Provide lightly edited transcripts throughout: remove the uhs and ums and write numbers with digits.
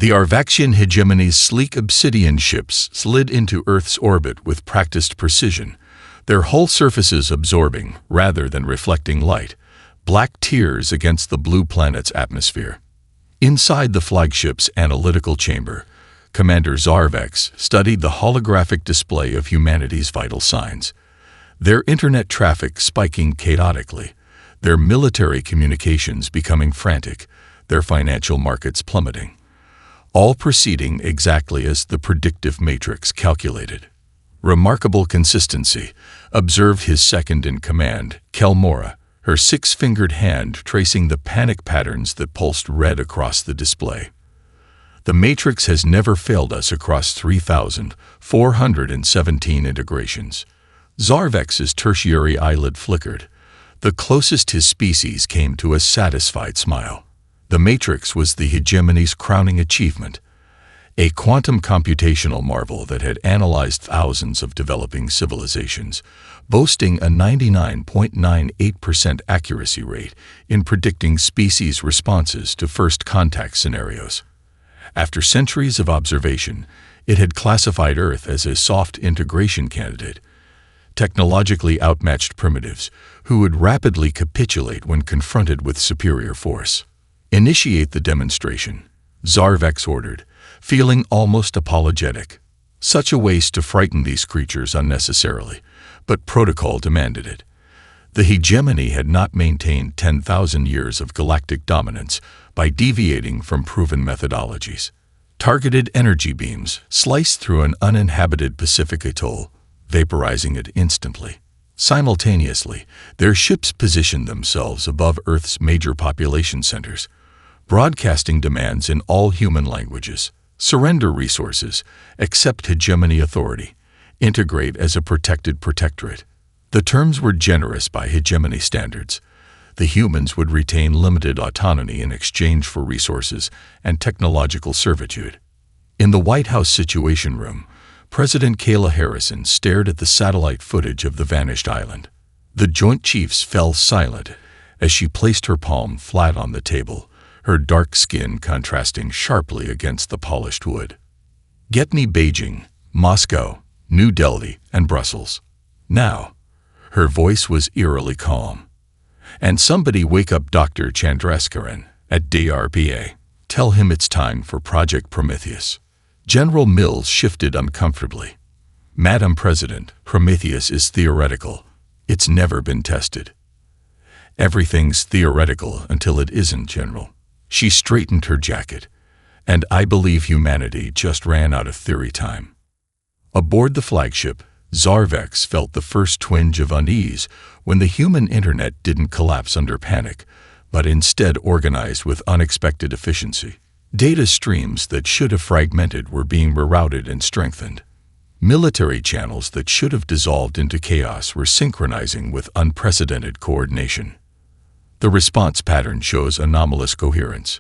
The Arvaxian hegemony's sleek obsidian ships slid into Earth's orbit with practiced precision, their hull surfaces absorbing, rather than reflecting light, black tears against the blue planet's atmosphere. Inside the flagship's analytical chamber, Commander Zarvex studied the holographic display of humanity's vital signs. Their internet traffic spiking chaotically, their military communications becoming frantic, their financial markets plummeting. All proceeding exactly as the predictive matrix calculated. Remarkable consistency, observed his second-in-command, Kelmora, her six-fingered hand tracing the panic patterns that pulsed red across the display. The matrix has never failed us across 3,417 integrations. Zarvex's tertiary eyelid flickered, the closest his species came to a satisfied smile. The matrix was the hegemony's crowning achievement, a quantum computational marvel that had analyzed thousands of developing civilizations, boasting a 99.98% accuracy rate in predicting species' responses to first contact scenarios. After centuries of observation, it had classified Earth as a soft integration candidate, technologically outmatched primitives who would rapidly capitulate when confronted with superior force. "Initiate the demonstration," Zarvex ordered, feeling almost apologetic. Such a waste to frighten these creatures unnecessarily, but protocol demanded it. The hegemony had not maintained 10,000 years of galactic dominance by deviating from proven methodologies. Targeted energy beams sliced through an uninhabited Pacific atoll, vaporizing it instantly. Simultaneously, their ships positioned themselves above Earth's major population centers, broadcasting demands in all human languages. Surrender resources, accept hegemony authority, integrate as a protected protectorate. The terms were generous by hegemony standards. The humans would retain limited autonomy in exchange for resources and technological servitude. In the White House Situation Room, President Kayla Harrison stared at the satellite footage of the vanished island. The Joint Chiefs fell silent as she placed her palm flat on the table, her dark skin contrasting sharply against the polished wood. "Get me Beijing, Moscow, New Delhi, and Brussels. Now." Her voice was eerily calm. "And somebody wake up Dr. Chandrasekaran at DRPA. Tell him it's time for Project Prometheus." General Mills shifted uncomfortably. "Madam President, Prometheus is theoretical. It's never been tested." "Everything's theoretical until it isn't, General." She straightened her jacket. "And I believe humanity just ran out of theory time." Aboard the flagship, Zarvex felt the first twinge of unease when the human internet didn't collapse under panic, but instead organized with unexpected efficiency. Data streams that should have fragmented were being rerouted and strengthened. Military channels that should have dissolved into chaos were synchronizing with unprecedented coordination. The response pattern shows anomalous coherence,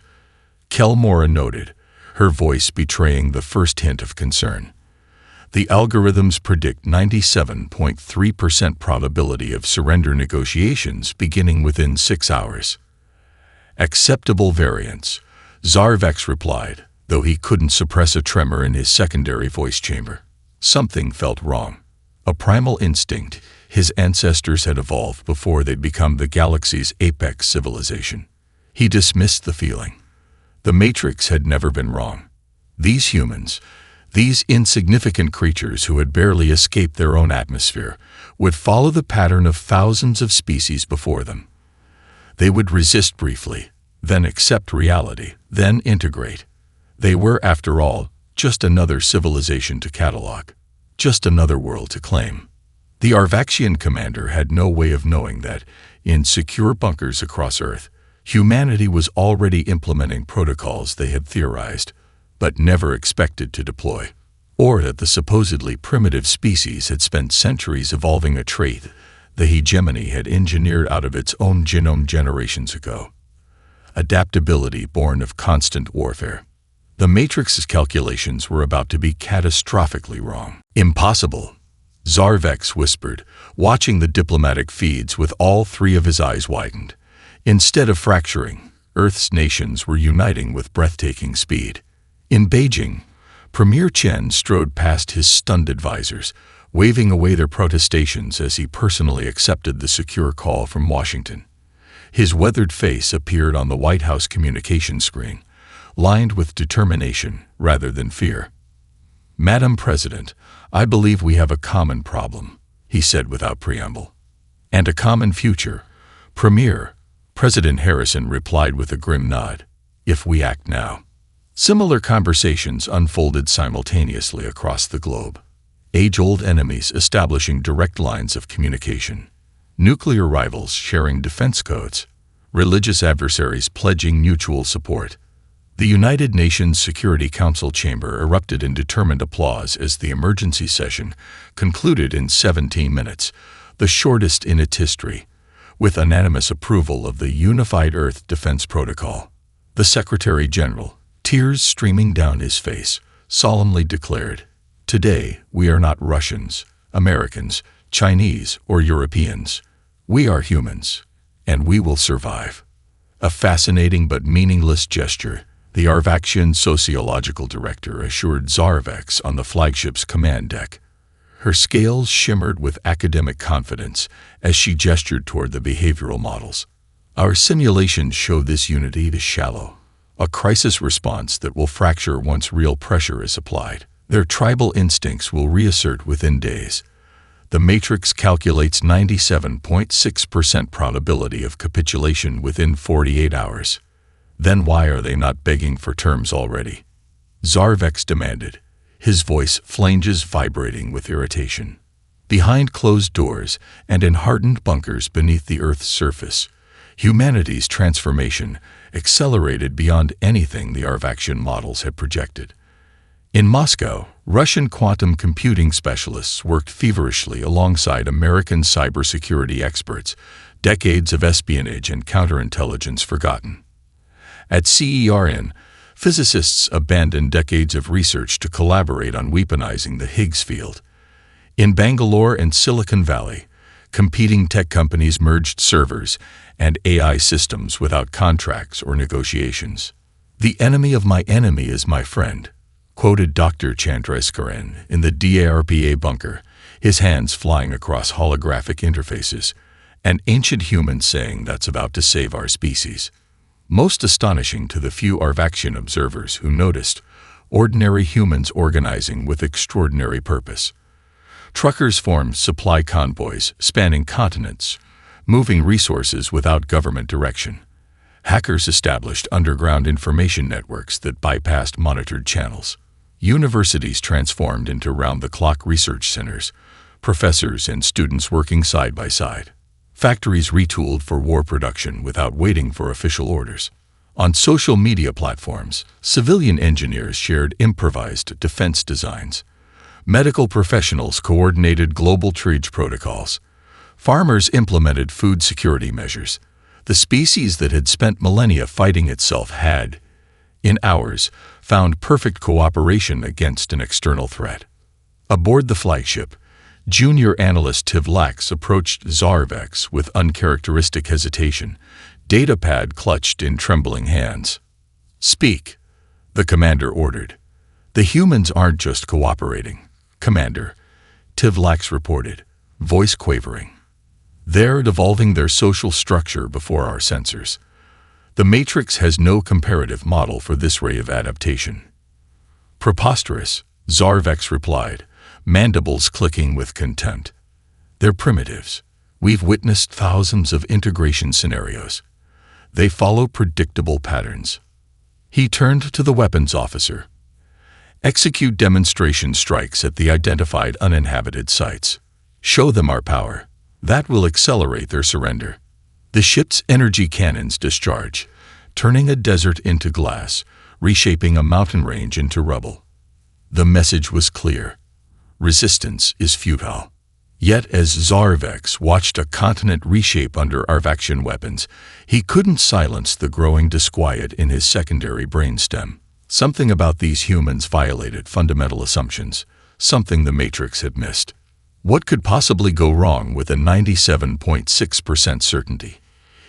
Kelmora noted, her voice betraying the first hint of concern. "The algorithms predict 97.3% probability of surrender negotiations beginning within 6 hours. "Acceptable variance," Zarvex replied, though he couldn't suppress a tremor in his secondary voice chamber. Something felt wrong. A primal instinct his ancestors had evolved before they'd become the galaxy's apex civilization. He dismissed the feeling. The Matrix had never been wrong. These humans, these insignificant creatures who had barely escaped their own atmosphere, would follow the pattern of thousands of species before them. They would resist briefly, then accept reality, then integrate. They were, after all, just another civilization to catalog, just another world to claim. The Arvaxian commander had no way of knowing that, in secure bunkers across Earth, humanity was already implementing protocols they had theorized, but never expected to deploy, or that the supposedly primitive species had spent centuries evolving a trait the hegemony had engineered out of its own genome generations ago. Adaptability born of constant warfare. The Matrix's calculations were about to be catastrophically wrong. "Impossible," Zarvex whispered, watching the diplomatic feeds with all three of his eyes widened. Instead of fracturing, Earth's nations were uniting with breathtaking speed. In Beijing, Premier Chen strode past his stunned advisors, waving away their protestations as he personally accepted the secure call from Washington. His weathered face appeared on the White House communication screen, lined with determination rather than fear. "Madam President, I believe we have a common problem," he said without preamble. "And a common future, Premier," President Harrison replied with a grim nod, "if we act now." Similar conversations unfolded simultaneously across the globe. Age-old enemies establishing direct lines of communication, nuclear rivals sharing defense codes, religious adversaries pledging mutual support. The United Nations Security Council chamber erupted in determined applause as the emergency session concluded in 17 minutes, the shortest in its history, with unanimous approval of the Unified Earth Defense Protocol. The Secretary General, tears streaming down his face, solemnly declared, "Today we are not Russians, Americans, Chinese, or Europeans. We are humans, and we will survive." A fascinating but meaningless gesture, the Arvaxian sociological director assured Zarvex on the flagship's command deck. Her scales shimmered with academic confidence as she gestured toward the behavioral models. "Our simulations show this unity is shallow, a crisis response that will fracture once real pressure is applied. Their tribal instincts will reassert within days. The matrix calculates 97.6% probability of capitulation within 48 hours. Then why are they not begging for terms already?" Zarvex demanded, his voice flanges vibrating with irritation. Behind closed doors and in hardened bunkers beneath the Earth's surface, humanity's transformation accelerated beyond anything the Arvaxian models had projected. In Moscow, Russian quantum computing specialists worked feverishly alongside American cybersecurity experts, decades of espionage and counterintelligence forgotten. At CERN, physicists abandoned decades of research to collaborate on weaponizing the Higgs field. In Bangalore and Silicon Valley, competing tech companies merged servers and AI systems without contracts or negotiations. "The enemy of my enemy is my friend," quoted Dr. Chandrasekaran in the DARPA bunker, his hands flying across holographic interfaces, an ancient human saying that's about to save our species. Most astonishing to the few Arvaxian observers who noticed, ordinary humans organizing with extraordinary purpose. Truckers formed supply convoys spanning continents, moving resources without government direction. Hackers established underground information networks that bypassed monitored channels. Universities transformed into round-the-clock research centers, professors and students working side by side. Factories retooled for war production without waiting for official orders. On social media platforms, civilian engineers shared improvised defense designs. Medical professionals coordinated global triage protocols. Farmers implemented food security measures. The species that had spent millennia fighting itself had, in hours, found perfect cooperation against an external threat. Aboard the flagship, junior analyst Tivlax approached Zarvex with uncharacteristic hesitation, datapad clutched in trembling hands. "Speak," the commander ordered. "The humans aren't just cooperating, Commander," Tivlax reported, voice quavering. "They're devolving their social structure before our sensors. The Matrix has no comparative model for this ray of adaptation." "Preposterous," Zarvex replied, mandibles clicking with contempt. "They're primitives. We've witnessed thousands of integration scenarios. They follow predictable patterns." He turned to the weapons officer. "Execute demonstration strikes at the identified uninhabited sites. Show them our power. That will accelerate their surrender." The ship's energy cannons discharge, turning a desert into glass, reshaping a mountain range into rubble. The message was clear. Resistance is futile. Yet as Zarvex watched a continent reshape under Arvaxian weapons, he couldn't silence the growing disquiet in his secondary brainstem. Something about these humans violated fundamental assumptions, something the Matrix had missed. What could possibly go wrong with a 97.6% certainty?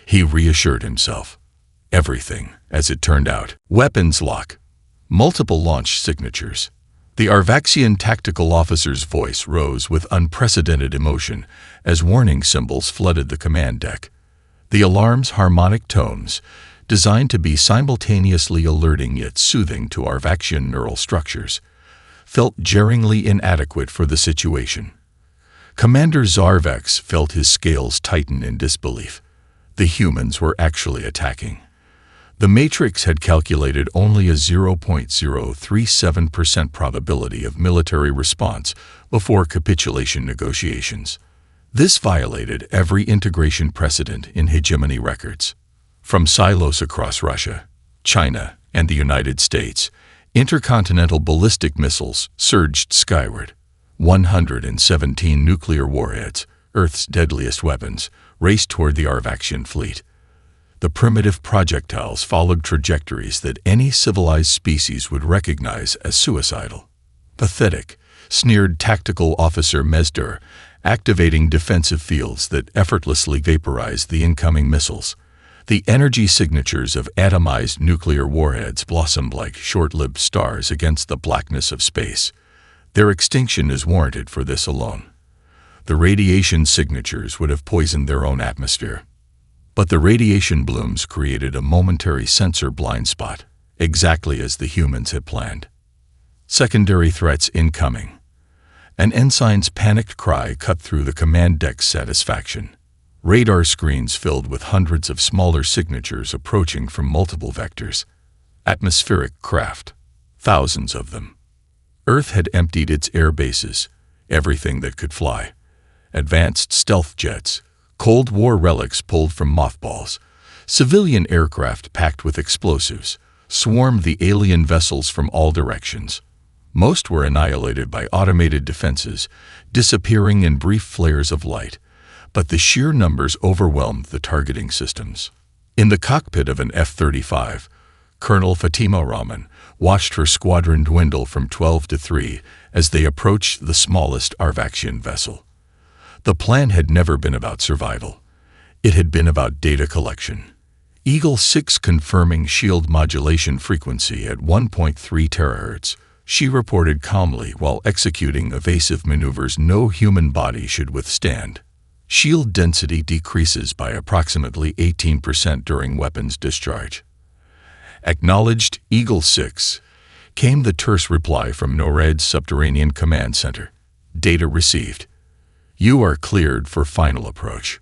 He reassured himself. Everything, as it turned out. Weapons lock. Multiple launch signatures. The Arvaxian tactical officer's voice rose with unprecedented emotion as warning symbols flooded the command deck. The alarm's harmonic tones, designed to be simultaneously alerting yet soothing to Arvaxian neural structures, felt jarringly inadequate for the situation. Commander Zarvex felt his scales tighten in disbelief. The humans were actually attacking. The Matrix had calculated only a 0.037% probability of military response before capitulation negotiations. This violated every integration precedent in hegemony records. From silos across Russia, China, and the United States, intercontinental ballistic missiles surged skyward. 117 nuclear warheads, Earth's deadliest weapons, raced toward the Arvaxian fleet. The primitive projectiles followed trajectories that any civilized species would recognize as suicidal. Pathetic, sneered Tactical Officer Mesdur, activating defensive fields that effortlessly vaporized the incoming missiles. The energy signatures of atomized nuclear warheads blossomed like short-lived stars against the blackness of space. Their extinction is warranted for this alone. The radiation signatures would have poisoned their own atmosphere. But the radiation blooms created a momentary sensor blind spot, exactly as the humans had planned. Secondary threats incoming. An ensign's panicked cry cut through the command deck's satisfaction. Radar screens filled with hundreds of smaller signatures approaching from multiple vectors. Atmospheric craft. Thousands of them. Earth had emptied its air bases, everything that could fly. Advanced stealth jets, Cold War relics pulled from mothballs, civilian aircraft packed with explosives, swarmed the alien vessels from all directions. Most were annihilated by automated defenses, disappearing in brief flares of light, but the sheer numbers overwhelmed the targeting systems. In the cockpit of an F-35, Colonel Fatima Rahman watched her squadron dwindle from 12 to 3 as they approached the smallest Arvaxian vessel. The plan had never been about survival. It had been about data collection. Eagle 6 confirming shield modulation frequency at 1.3 terahertz, she reported calmly while executing evasive maneuvers no human body should withstand. Shield density decreases by approximately 18% during weapons discharge. Acknowledged, Eagle 6, came the terse reply from NORAD's subterranean command center. Data received. You are cleared for final approach.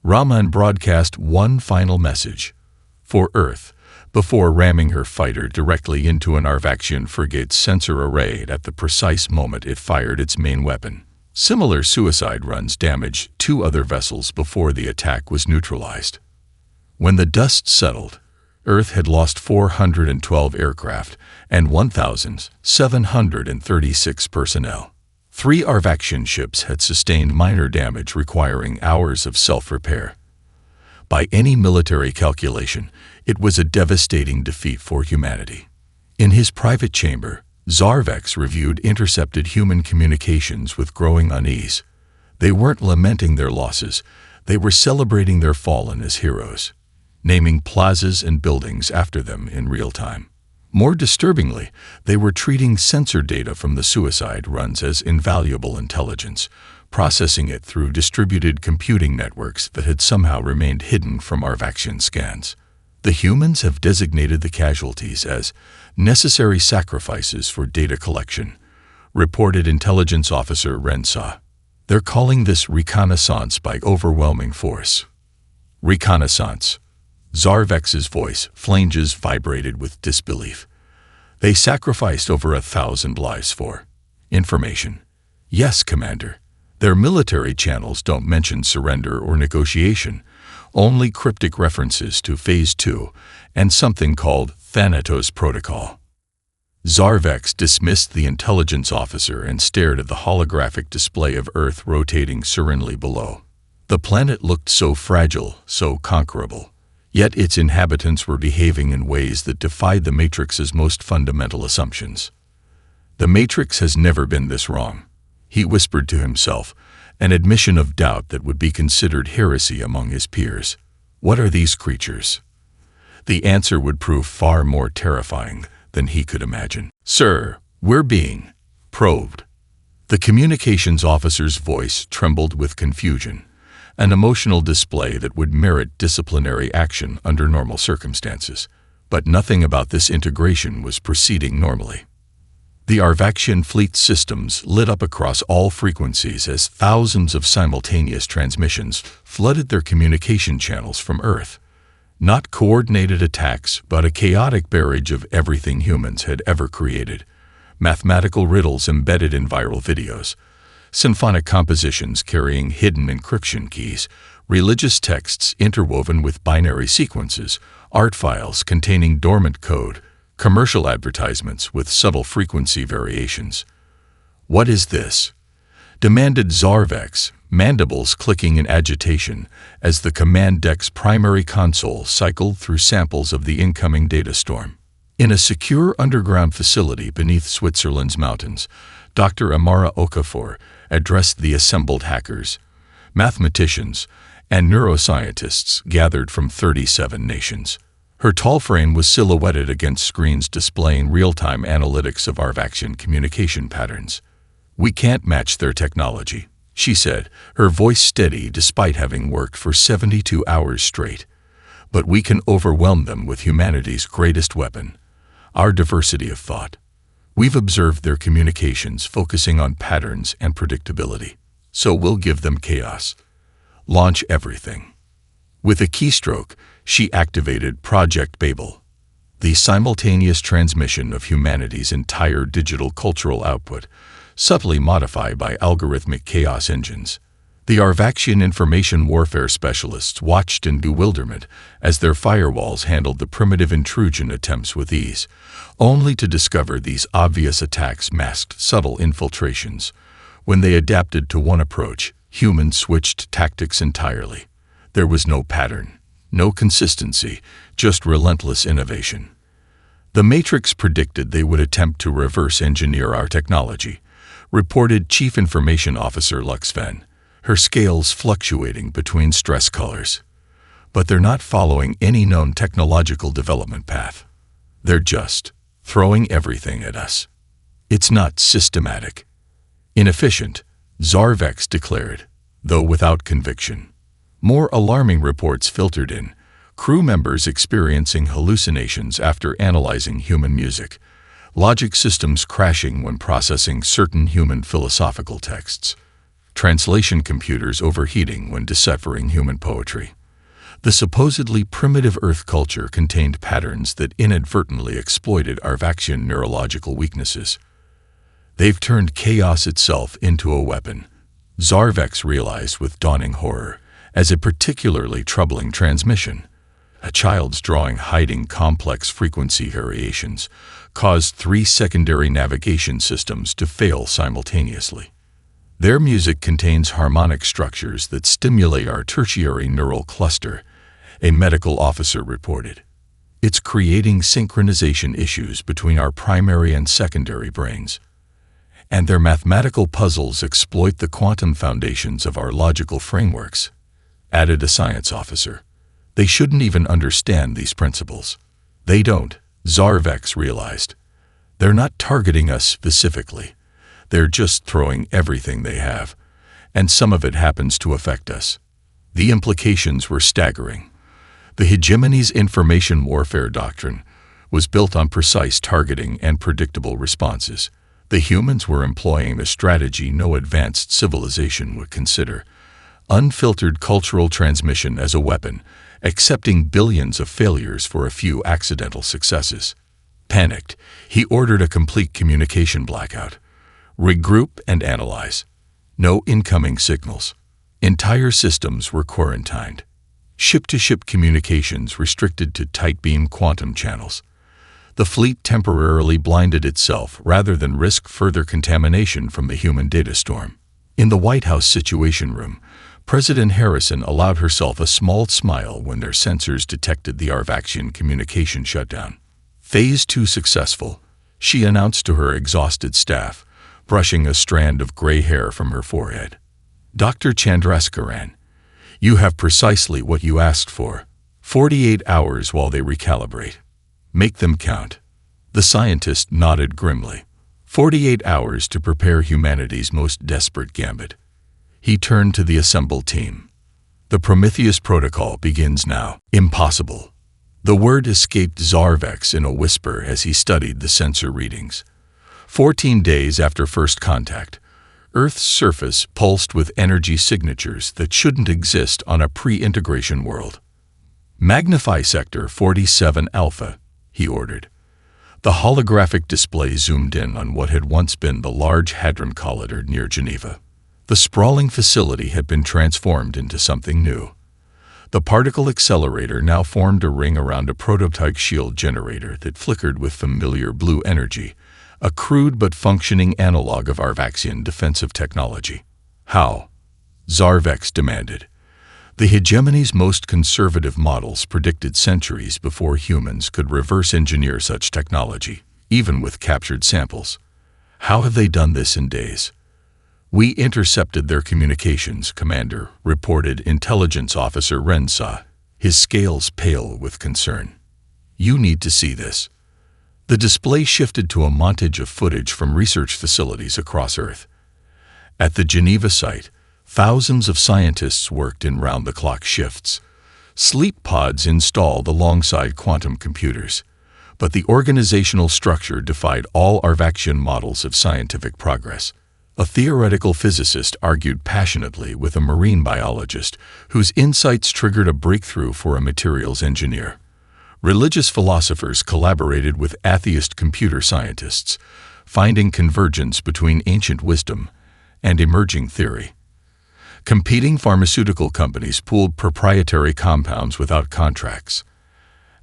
Rahman broadcast one final message for Earth before ramming her fighter directly into an Arvaxian frigate's sensor array at the precise moment it fired its main weapon. Similar suicide runs damaged 2 other vessels before the attack was neutralized. When the dust settled, Earth had lost 412 aircraft and 1,736 personnel. 3 Arvaxian ships had sustained minor damage requiring hours of self-repair. By any military calculation, it was a devastating defeat for humanity. In his private chamber, Zarvex reviewed intercepted human communications with growing unease. They weren't lamenting their losses, they were celebrating their fallen as heroes, naming plazas and buildings after them in real time. More disturbingly, they were treating sensor data from the suicide runs as invaluable intelligence, processing it through distributed computing networks that had somehow remained hidden from Arvaxian scans. The humans have designated the casualties as necessary sacrifices for data collection, reported Intelligence Officer Rensa. They're calling this reconnaissance by overwhelming force. Reconnaissance. Zarvex's voice, flanges vibrated with disbelief. They sacrificed over 1,000 lives for information. Yes, Commander. Their military channels don't mention surrender or negotiation, only cryptic references to Phase 2 and something called Thanatos Protocol. Zarvex dismissed the intelligence officer and stared at the holographic display of Earth rotating serenely below. The planet looked so fragile, so conquerable. Yet its inhabitants were behaving in ways that defied the Matrix's most fundamental assumptions. The Matrix has never been this wrong, he whispered to himself, an admission of doubt that would be considered heresy among his peers. What are these creatures? The answer would prove far more terrifying than he could imagine. "Sir, we're being probed." The communications officer's voice trembled with confusion, an emotional display that would merit disciplinary action under normal circumstances. But nothing about this integration was proceeding normally. The Arvaxian fleet systems lit up across all frequencies as thousands of simultaneous transmissions flooded their communication channels from Earth. Not coordinated attacks, but a chaotic barrage of everything humans had ever created. Mathematical riddles embedded in viral videos, symphonic compositions carrying hidden encryption keys, religious texts interwoven with binary sequences, art files containing dormant code, commercial advertisements with subtle frequency variations. "What is this?" demanded Zarvex, mandibles clicking in agitation as the command deck's primary console cycled through samples of the incoming data storm. In a secure underground facility beneath Switzerland's mountains, Dr. Amara Okafor addressed the assembled hackers, mathematicians, and neuroscientists gathered from 37 nations. Her tall frame was silhouetted against screens displaying real-time analytics of Arvaxian communication patterns. "We can't match their technology," she said, her voice steady despite having worked for 72 hours straight. "But we can overwhelm them with humanity's greatest weapon, our diversity of thought. We've observed their communications focusing on patterns and predictability, so we'll give them chaos. Launch everything." With a keystroke, she activated Project Babel, the simultaneous transmission of humanity's entire digital cultural output, subtly modified by algorithmic chaos engines. The Arvaxian information warfare specialists watched in bewilderment as their firewalls handled the primitive intrusion attempts with ease, only to discover these obvious attacks masked subtle infiltrations. When they adapted to one approach, humans switched tactics entirely. There was no pattern, no consistency, just relentless innovation. The Matrix predicted they would attempt to reverse engineer our technology, reported Chief Information Officer Luxven, her scales fluctuating between stress colors. But they're not following any known technological development path. They're just throwing everything at us. It's not systematic. Inefficient, Zarvex declared, though without conviction. More alarming reports filtered in, crew members experiencing hallucinations after analyzing human music, logic systems crashing when processing certain human philosophical texts, translation computers overheating when deciphering human poetry. The supposedly primitive Earth culture contained patterns that inadvertently exploited Arvaxian neurological weaknesses. They've turned chaos itself into a weapon, Zarvex realized with dawning horror, as a particularly troubling transmission. A child's drawing hiding complex frequency variations caused 3 secondary navigation systems to fail simultaneously. Their music contains harmonic structures that stimulate our tertiary neural cluster, a medical officer reported. It's creating synchronization issues between our primary and secondary brains. And their mathematical puzzles exploit the quantum foundations of our logical frameworks, added a science officer. They shouldn't even understand these principles. They don't, Zarvex realized. They're not targeting us specifically. They're just throwing everything they have, and some of it happens to affect us. The implications were staggering. The hegemony's information warfare doctrine was built on precise targeting and predictable responses. The humans were employing a strategy no advanced civilization would consider: unfiltered cultural transmission as a weapon, accepting billions of failures for a few accidental successes. Panicked, he ordered a complete communication blackout. Regroup and analyze. No incoming signals. Entire systems were quarantined. Ship-to-ship communications restricted to tight-beam quantum channels. The fleet temporarily blinded itself rather than risk further contamination from the human data storm. In the White House Situation Room, President Harrison allowed herself a small smile when their sensors detected the Arvaxian communication shutdown. Phase 2 successful, she announced to her exhausted staff, brushing a strand of gray hair from her forehead. Dr. Chandrasekaran, you have precisely what you asked for. 48 hours while they recalibrate. Make them count. The scientist nodded grimly. 48 hours to prepare humanity's most desperate gambit. He turned to the assembled team. The Prometheus Protocol begins now. Impossible. The word escaped Zarvex in a whisper as he studied the sensor readings. 14 days after first contact, Earth's surface pulsed with energy signatures that shouldn't exist on a pre-integration world. Magnify Sector 47 Alpha, he ordered. The holographic display zoomed in on what had once been the Large Hadron Collider near Geneva. The sprawling facility had been transformed into something new. The particle accelerator now formed a ring around a prototype shield generator that flickered with familiar blue energy, a crude but functioning analog of Arvaxian defensive technology. How? Zarvex demanded. The hegemony's most conservative models predicted centuries before humans could reverse engineer such technology, even with captured samples. How have they done this in days? We intercepted their communications, Commander, reported Intelligence Officer Rensa, his scales pale with concern. You need to see this. The display shifted to a montage of footage from research facilities across Earth. At the Geneva site, thousands of scientists worked in round-the-clock shifts. Sleep pods installed alongside quantum computers. But the organizational structure defied all Arvaxian models of scientific progress. A theoretical physicist argued passionately with a marine biologist whose insights triggered a breakthrough for a materials engineer. Religious philosophers collaborated with atheist computer scientists, finding convergence between ancient wisdom and emerging theory. Competing pharmaceutical companies pooled proprietary compounds without contracts.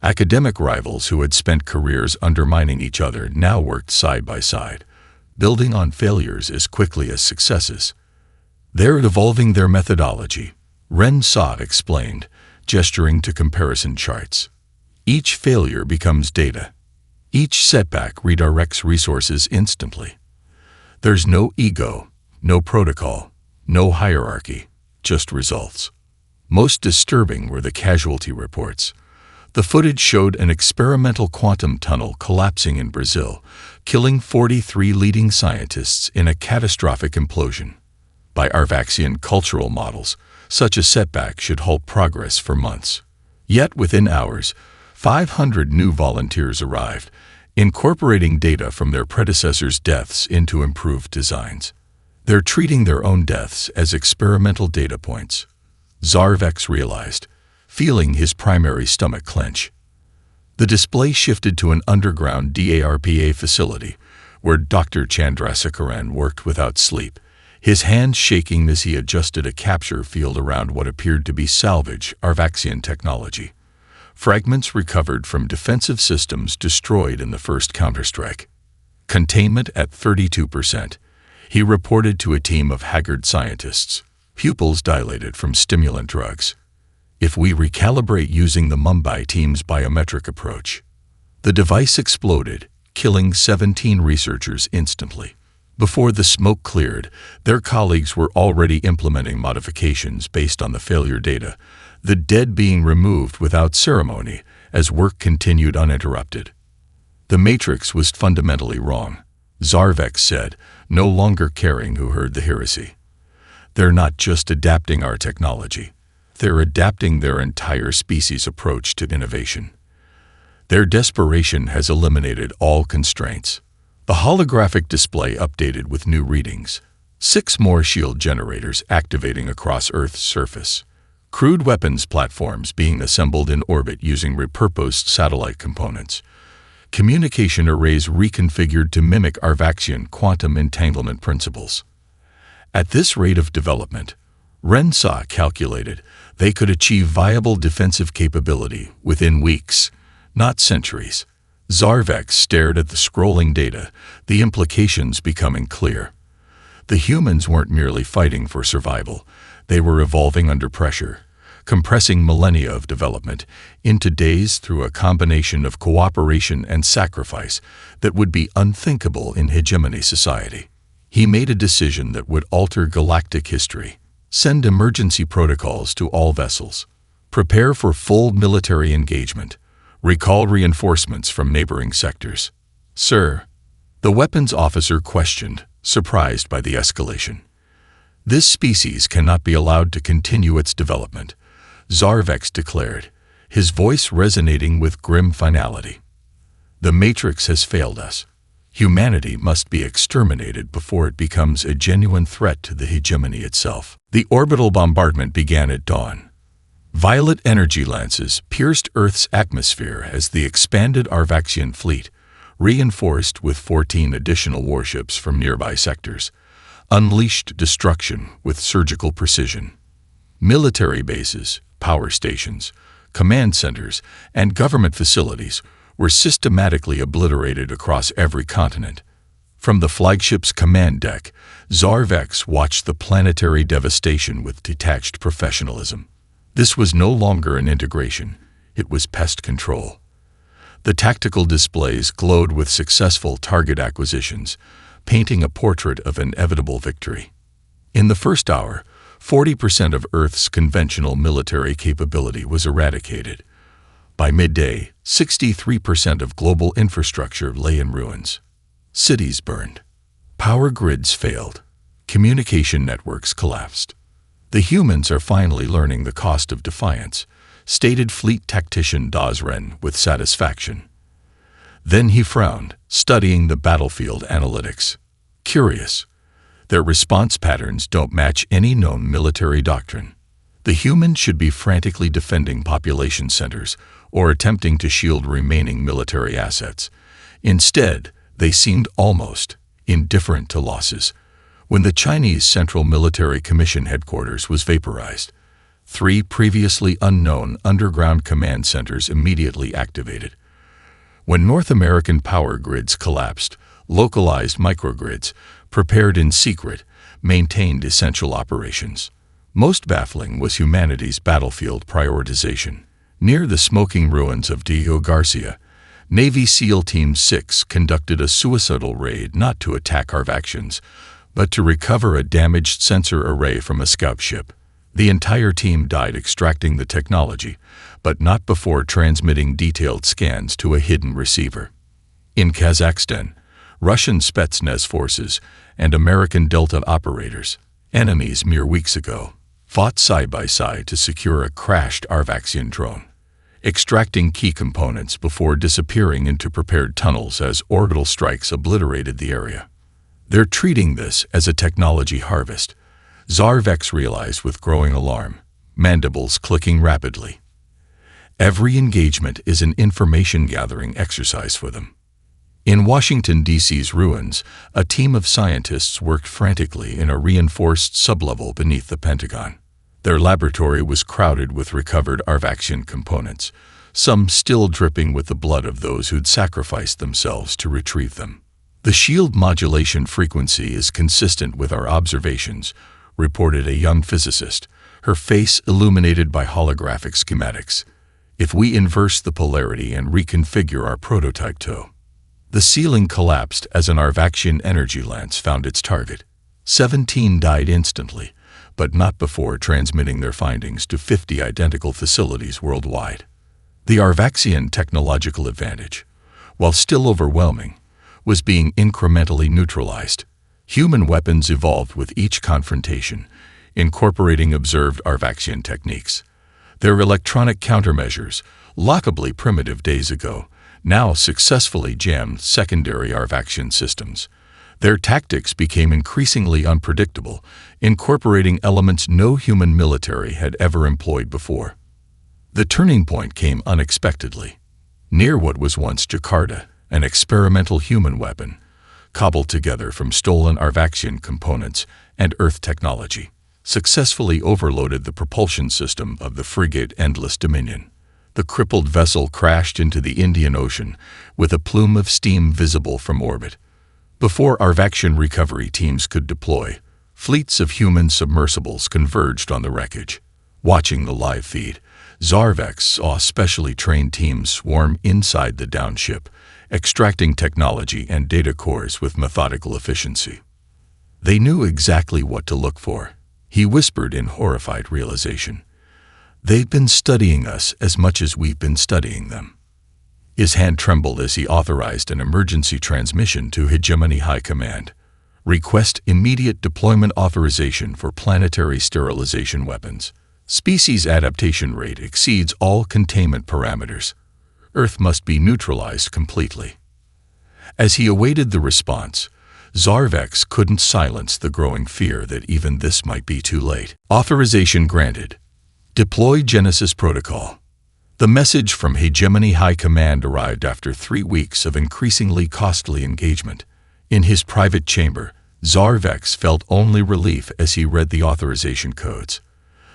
Academic rivals who had spent careers undermining each other now worked side by side, building on failures as quickly as successes. They're evolving their methodology, Rensa explained, gesturing to comparison charts. Each failure becomes data. Each setback redirects resources instantly. There's no ego, no protocol, no hierarchy, just results. Most disturbing were the casualty reports. The footage showed an experimental quantum tunnel collapsing in Brazil, killing 43 leading scientists in a catastrophic implosion. By Arvaxian cultural models, such a setback should halt progress for months. Yet within hours, 500 new volunteers arrived, incorporating data from their predecessors' deaths into improved designs. They're treating their own deaths as experimental data points. Zarvex realized, feeling his primary stomach clench. The display shifted to an underground DARPA facility, where Dr. Chandrasekaran worked without sleep, his hands shaking as he adjusted a capture field around what appeared to be salvage Arvaxian technology. Fragments recovered from defensive systems destroyed in the first counterstrike. Containment at 32%. He reported to a team of haggard scientists, pupils dilated from stimulant drugs. If we recalibrate using the Mumbai team's biometric approach. The device exploded, killing 17 researchers instantly. Before the smoke cleared, their colleagues were already implementing modifications based on the failure data, the dead being removed without ceremony as work continued uninterrupted. The Matrix was fundamentally wrong, Zarvex said, no longer caring who heard the heresy. They're not just adapting our technology. They're adapting their entire species' approach to innovation. Their desperation has eliminated all constraints. The holographic display updated with new readings. 6 more shield generators activating across Earth's surface. Crude weapons platforms being assembled in orbit using repurposed satellite components. Communication arrays reconfigured to mimic Arvaxian quantum entanglement principles. At this rate of development, Rensa calculated they could achieve viable defensive capability within weeks, not centuries. Zarvex stared at the scrolling data, the implications becoming clear. The humans weren't merely fighting for survival, they were evolving under pressure, compressing millennia of development into days through a combination of cooperation and sacrifice that would be unthinkable in hegemony society. He made a decision that would alter galactic history. Send emergency protocols to all vessels. Prepare for full military engagement. Recall reinforcements from neighboring sectors. "Sir," the weapons officer questioned, surprised by the escalation. "This species cannot be allowed to continue its development," Zarvex declared, his voice resonating with grim finality. "The Matrix has failed us. Humanity must be exterminated before it becomes a genuine threat to the hegemony itself." The orbital bombardment began at dawn. Violet energy lances pierced Earth's atmosphere as the expanded Arvaxian fleet, reinforced with 14 additional warships from nearby sectors, unleashed destruction with surgical precision. Military bases, power stations, command centers, and government facilities were systematically obliterated across every continent. From the flagship's command deck, Zarvex watched the planetary devastation with detached professionalism. This was no longer an integration, it was pest control. The tactical displays glowed with successful target acquisitions, painting a portrait of inevitable victory. In the first hour, 40% of Earth's conventional military capability was eradicated. By midday, 63% of global infrastructure lay in ruins. Cities burned. Power grids failed. Communication networks collapsed. "The humans are finally learning the cost of defiance," stated fleet tactician Dazren with satisfaction. Then he frowned, studying the battlefield analytics. Curious. Their response patterns don't match any known military doctrine. The humans should be frantically defending population centers or attempting to shield remaining military assets. Instead, they seemed almost indifferent to losses. When the Chinese Central Military Commission headquarters was vaporized, 3 previously unknown underground command centers immediately activated. When North American power grids collapsed, localized microgrids, prepared in secret, maintained essential operations. Most baffling was humanity's battlefield prioritization. Near the smoking ruins of Diego Garcia, Navy SEAL Team 6 conducted a suicidal raid not to attack Arvaxians, but to recover a damaged sensor array from a scout ship. The entire team died extracting the technology, but not before transmitting detailed scans to a hidden receiver. In Kazakhstan, Russian Spetsnaz forces and American Delta operators, enemies mere weeks ago, fought side by side to secure a crashed Arvaxian drone, extracting key components before disappearing into prepared tunnels as orbital strikes obliterated the area. "They're treating this as a technology harvest," Zarvex realized with growing alarm, mandibles clicking rapidly. "Every engagement is an information-gathering exercise for them." In Washington, D.C.'s ruins, a team of scientists worked frantically in a reinforced sublevel beneath the Pentagon. Their laboratory was crowded with recovered Arvaxian components, some still dripping with the blood of those who'd sacrificed themselves to retrieve them. "The shield modulation frequency is consistent with our observations," reported a young physicist, her face illuminated by holographic schematics. "If we inverse the polarity and reconfigure our prototype TOE." The ceiling collapsed as an Arvaxian energy lance found its target. 17 died instantly, but not before transmitting their findings to 50 identical facilities worldwide. The Arvaxian technological advantage, while still overwhelming, was being incrementally neutralized. Human weapons evolved with each confrontation, incorporating observed Arvaxian techniques. Their electronic countermeasures, laughably primitive days ago, now successfully jammed secondary Arvaxian systems. Their tactics became increasingly unpredictable, incorporating elements no human military had ever employed before. The turning point came unexpectedly. Near what was once Jakarta, an experimental human weapon, cobbled together from stolen Arvaxian components and Earth technology, successfully overloaded the propulsion system of the frigate Endless Dominion. The crippled vessel crashed into the Indian Ocean with a plume of steam visible from orbit. Before Arvaxian recovery teams could deploy, fleets of human submersibles converged on the wreckage. Watching the live feed, Zarvex saw specially trained teams swarm inside the downed ship, extracting technology and data cores with methodical efficiency. They knew exactly what to look for, he whispered in horrified realization. "They've been studying us as much as we've been studying them." His hand trembled as he authorized an emergency transmission to Hegemony High Command. Request immediate deployment authorization for planetary sterilization weapons. Species adaptation rate exceeds all containment parameters. Earth must be neutralized completely. As he awaited the response, Zarvex couldn't silence the growing fear that even this might be too late. Authorization granted. Deploy Genesis Protocol. The message from Hegemony High Command arrived after 3 weeks of increasingly costly engagement. In his private chamber, Zarvex felt only relief as he read the authorization codes.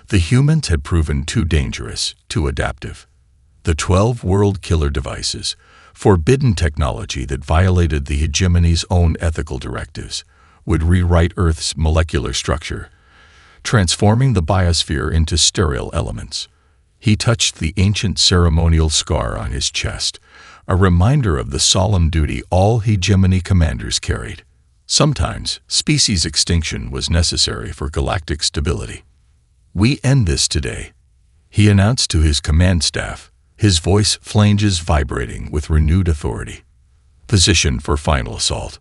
The humans had proven too dangerous, too adaptive. The 12 world killer devices, forbidden technology that violated the hegemony's own ethical directives, would rewrite Earth's molecular structure, transforming the biosphere into sterile elements. He touched the ancient ceremonial scar on his chest, a reminder of the solemn duty all hegemony commanders carried. Sometimes, species extinction was necessary for galactic stability. "We end this today," he announced to his command staff, his voice flanges vibrating with renewed authority. Position for final assault.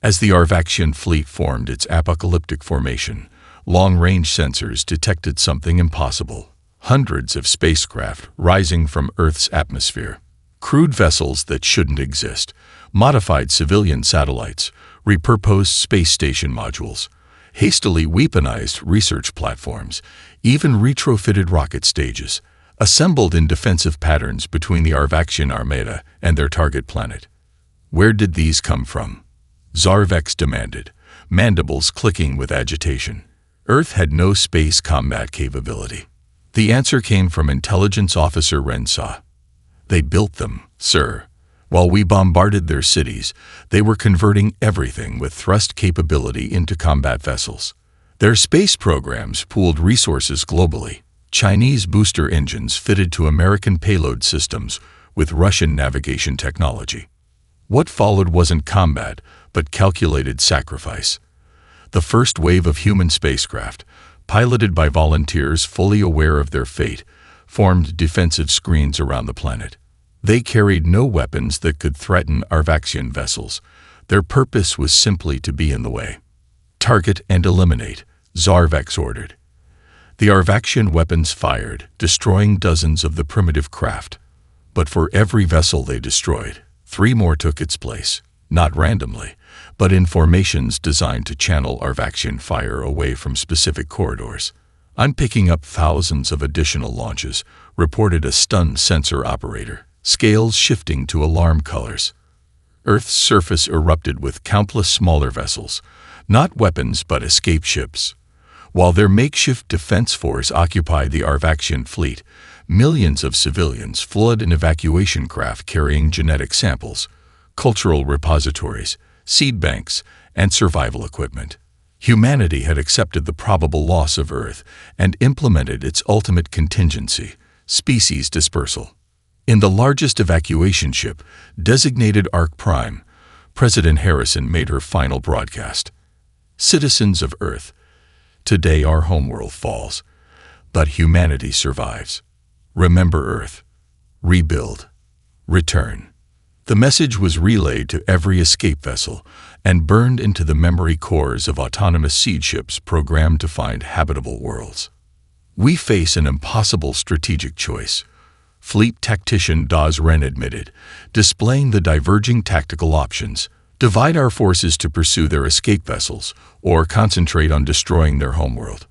As the Arvaxian fleet formed its apocalyptic formation, long-range sensors detected something impossible. Hundreds of spacecraft rising from Earth's atmosphere. Crude vessels that shouldn't exist, modified civilian satellites, repurposed space station modules, hastily weaponized research platforms, even retrofitted rocket stages, assembled in defensive patterns between the Arvaxian Armada and their target planet. Where did these come from? Zarvex demanded, mandibles clicking with agitation. Earth had no space combat capability. The answer came from Intelligence Officer Rensa. "They built them, sir. While we bombarded their cities, they were converting everything with thrust capability into combat vessels. Their space programs pooled resources globally. Chinese booster engines fitted to American payload systems with Russian navigation technology. What followed wasn't combat, but calculated sacrifice. The first wave of human spacecraft, piloted by volunteers fully aware of their fate, formed defensive screens around the planet. They carried no weapons that could threaten Arvaxian vessels. Their purpose was simply to be in the way. Target and eliminate, Zarvex ordered. The Arvaxian weapons fired, destroying dozens of the primitive craft. But for every vessel they destroyed, 3 more took its place, not randomly, but in formations designed to channel Arvaxian fire away from specific corridors. "I'm picking up thousands of additional launches," reported a stunned sensor operator, scales shifting to alarm colors. Earth's surface erupted with countless smaller vessels, not weapons but escape ships. While their makeshift defense force occupied the Arvaxian fleet, millions of civilians fled in evacuation craft carrying genetic samples, cultural repositories, seed banks, and survival equipment. Humanity had accepted the probable loss of Earth and implemented its ultimate contingency, species dispersal. In the largest evacuation ship, designated Arc Prime, President Harrison made her final broadcast. "Citizens of Earth, today our homeworld falls, but humanity survives. Remember Earth. Rebuild. Return." The message was relayed to every escape vessel and burned into the memory cores of autonomous seed ships programmed to find habitable worlds. "We face an impossible strategic choice," Fleet Tactician Daz Ren admitted, displaying the diverging tactical options: divide our forces to pursue their escape vessels, or concentrate on destroying their homeworld.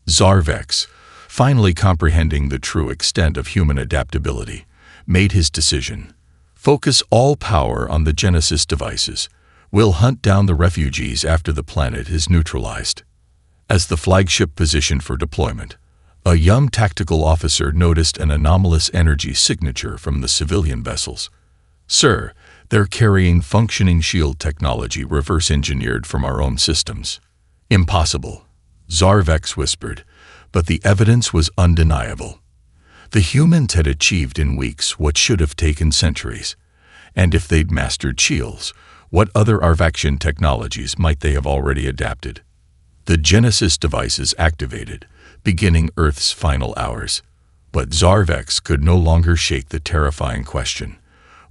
Zarvex, finally comprehending the true extent of human adaptability, made his decision. "Focus all power on the Genesis devices. We'll hunt down the refugees after the planet is neutralized." As the flagship positioned for deployment, a young tactical officer noticed an anomalous energy signature from the civilian vessels. "Sir, they're carrying functioning shield technology reverse-engineered from our own systems." "Impossible," Zarvex whispered, but the evidence was undeniable. The humans had achieved in weeks what should have taken centuries. And if they'd mastered shields, what other Arvaxian technologies might they have already adapted? The Genesis devices activated, beginning Earth's final hours. But Zarvex could no longer shake the terrifying question.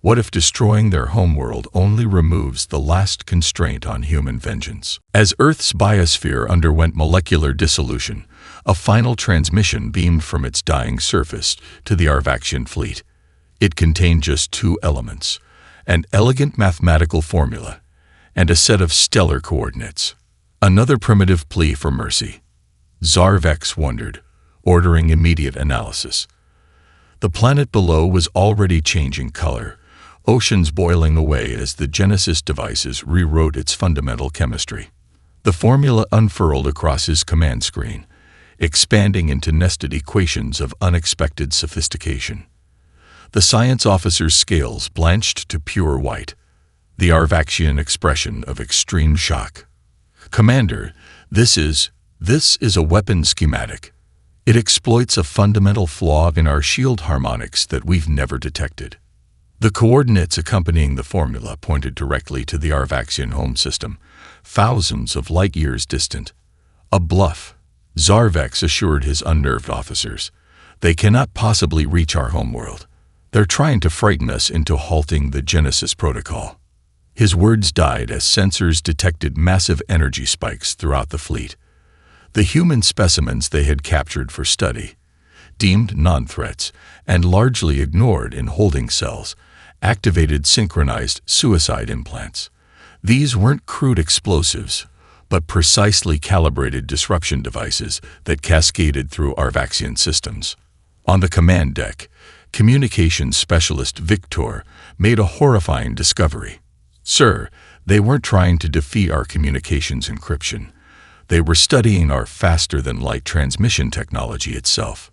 What if destroying their homeworld only removes the last constraint on human vengeance? As Earth's biosphere underwent molecular dissolution, a final transmission beamed from its dying surface to the Arvaxian fleet. It contained just two elements, an elegant mathematical formula and a set of stellar coordinates. Another primitive plea for mercy. Zarvex wondered, ordering immediate analysis. The planet below was already changing color, oceans boiling away as the Genesis devices rewrote its fundamental chemistry. The formula unfurled across his command screen, expanding into nested equations of unexpected sophistication. The science officer's scales blanched to pure white, the Arvaxian expression of extreme shock. "Commander, this is a weapon schematic. It exploits a fundamental flaw in our shield harmonics that we've never detected." The coordinates accompanying the formula pointed directly to the Arvaxian home system, thousands of light-years distant. "A bluff," Zarvex assured his unnerved officers. "They cannot possibly reach our homeworld. They're trying to frighten us into halting the Genesis protocol." His words died as sensors detected massive energy spikes throughout the fleet. The human specimens they had captured for study, deemed non-threats and largely ignored in holding cells, activated synchronized suicide implants. These weren't crude explosives, but precisely calibrated disruption devices that cascaded through Arvaxian systems. On the command deck, communications specialist Victor made a horrifying discovery. "Sir, they weren't trying to defeat our communications encryption. They were studying our faster-than-light transmission technology itself."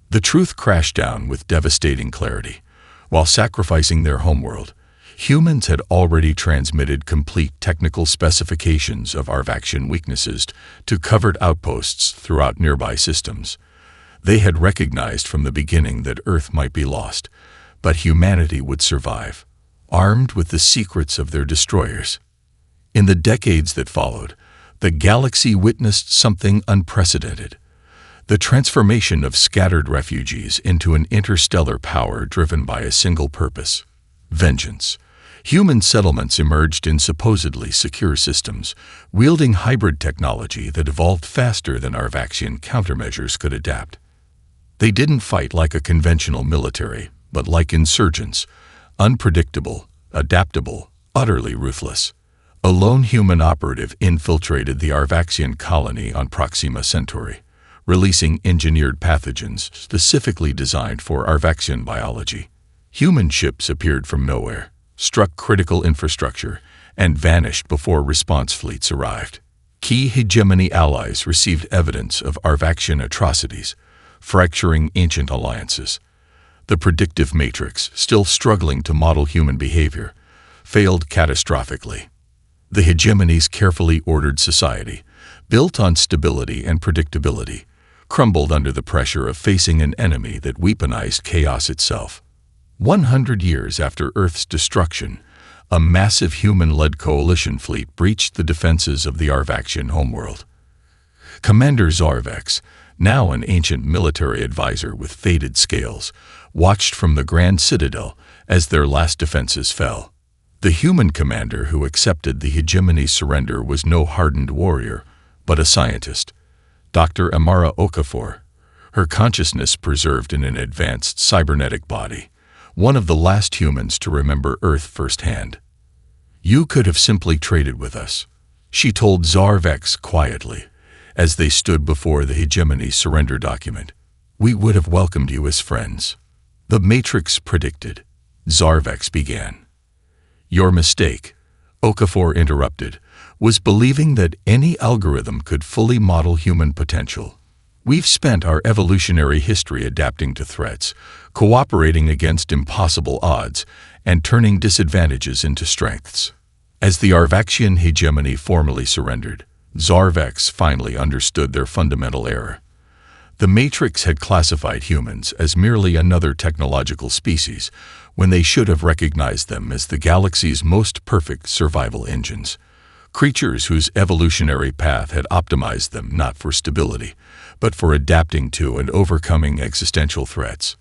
The truth crashed down with devastating clarity. While sacrificing their homeworld, humans had already transmitted complete technical specifications of Arvaxian weaknesses to covered outposts throughout nearby systems. They had recognized from the beginning that Earth might be lost, but humanity would survive, armed with the secrets of their destroyers. In the decades that followed, the galaxy witnessed something unprecedented. The transformation of scattered refugees into an interstellar power driven by a single purpose: vengeance. Human settlements emerged in supposedly secure systems, wielding hybrid technology that evolved faster than Arvaxian countermeasures could adapt. They didn't fight like a conventional military, but like insurgents, unpredictable, adaptable, utterly ruthless. A lone human operative infiltrated the Arvaxian colony on Proxima Centauri, releasing engineered pathogens specifically designed for Arvaxian biology. Human ships appeared from nowhere, struck critical infrastructure, and vanished before response fleets arrived. Key hegemony allies received evidence of Arvaxian atrocities, fracturing ancient alliances. The predictive matrix, still struggling to model human behavior, failed catastrophically. The hegemony's carefully ordered society, built on stability and predictability, crumbled under the pressure of facing an enemy that weaponized chaos itself. 100 years after Earth's destruction, a massive human-led coalition fleet breached the defenses of the Arvaxian homeworld. Commander Zarvex, now an ancient military advisor with faded scales, watched from the Grand Citadel as their last defenses fell. The human commander who accepted the hegemony's surrender was no hardened warrior, but a scientist, Dr. Amara Okafor, her consciousness preserved in an advanced cybernetic body, one of the last humans to remember Earth firsthand. "You could have simply traded with us," she told Zarvex quietly, as they stood before the hegemony's surrender document. "We would have welcomed you as friends." "The Matrix predicted," Zarvex began. "Your mistake," Okafor interrupted, "was believing that any algorithm could fully model human potential. We've spent our evolutionary history adapting to threats, cooperating against impossible odds, and turning disadvantages into strengths." As the Arvaxian hegemony formally surrendered, Zarvex finally understood their fundamental error. The Matrix had classified humans as merely another technological species, when they should have recognized them as the galaxy's most perfect survival engines. creatures whose evolutionary path had optimized them not for stability, but for adapting to and overcoming existential threats.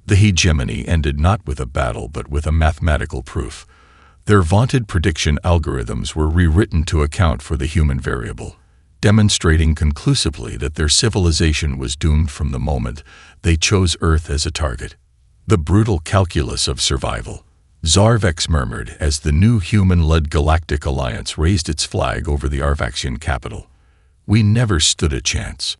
The hegemony ended not with a battle but with a mathematical proof. Their vaunted prediction algorithms were rewritten to account for the human variable, demonstrating conclusively that their civilization was doomed from the moment they chose Earth as a target. The brutal calculus of survival, Zarvex murmured as the new human-led Galactic Alliance raised its flag over the Arvaxian capital. We never stood a chance.